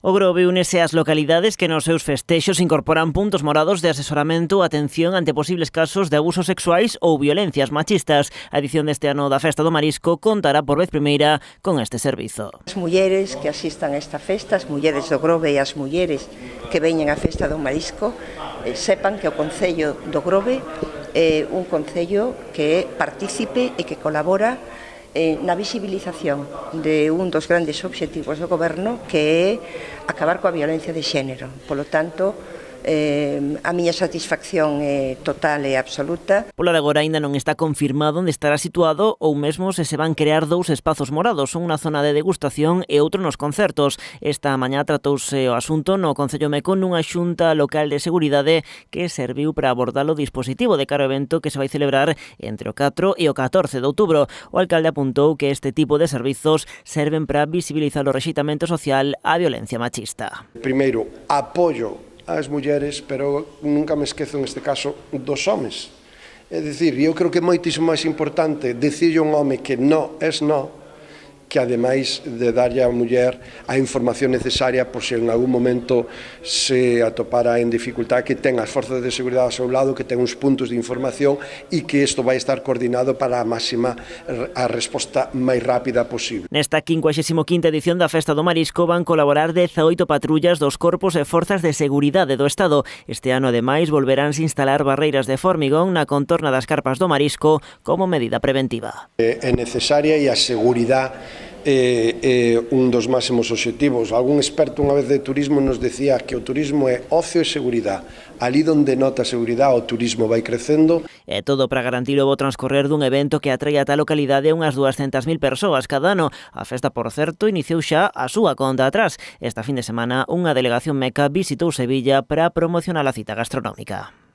O Grove únese ás localidades que nos seus festexos incorporan puntos morados de asesoramento e atención ante posibles casos de abusos sexuais ou violencias machistas. A edición deste ano da Festa do Marisco contará por vez primeira con este servizo. As mulleres que asistan a esta festa, as mulleres do Grove e as mulleres que veñen á Festa do Marisco, sepan que o Concello do Grove é un concello que é partícipe e que colabora na visibilización de un dos grandes obxectivos do goberno, que é acabar coa violencia de xénero. Polo tanto, a miña satisfacción é total e absoluta. Pola de agora aínda non está confirmado onde estará situado ou mesmo se van crear dous espazos morados, unha zona de degustación e outro nos concertos. Esta mañá tratouse o asunto no Concello Meco nunha xunta local de seguridade que serviu para abordar o dispositivo de cara ao evento que se vai celebrar entre o 4 e o 14 de outubro. O alcalde apuntou que este tipo de servizos serven para visibilizar o rexeitamento social á violencia machista. Primeiro, apoio ás mulleres, pero nunca me esquezo neste caso dos homes. É dicir, eu creo que é moitísimo máis importante dicirlle a un home que no es no, que ademais de darlle á muller a información necesaria por se en algún momento se atopara en dificultad, que ten as forzas de seguridade ao seu lado, que ten uns puntos de información e que isto vai estar coordinado para a máxima a resposta máis rápida posible. Nesta 55ª edición da Festa do Marisco van colaborar 18 patrullas dos corpos e forzas de seguridade do Estado. Este ano, ademais, volveránse instalar barreiras de formigón na contorna das carpas do Marisco como medida preventiva. É necesaria e a seguridade é un dos máximos obxectivos. Algún experto unha vez de turismo nos decía que o turismo é ocio e seguridade. Ali onde nota a seguridade, o turismo vai crecendo. É todo para garantir o bo transcorrer dun evento que atrae a tal localidade unhas 200.000 persoas cada ano. A festa, por certo, iniciou xa a súa conta atrás. Esta fin de semana, unha delegación meca visitou Sevilla para promocionar a cita gastronómica.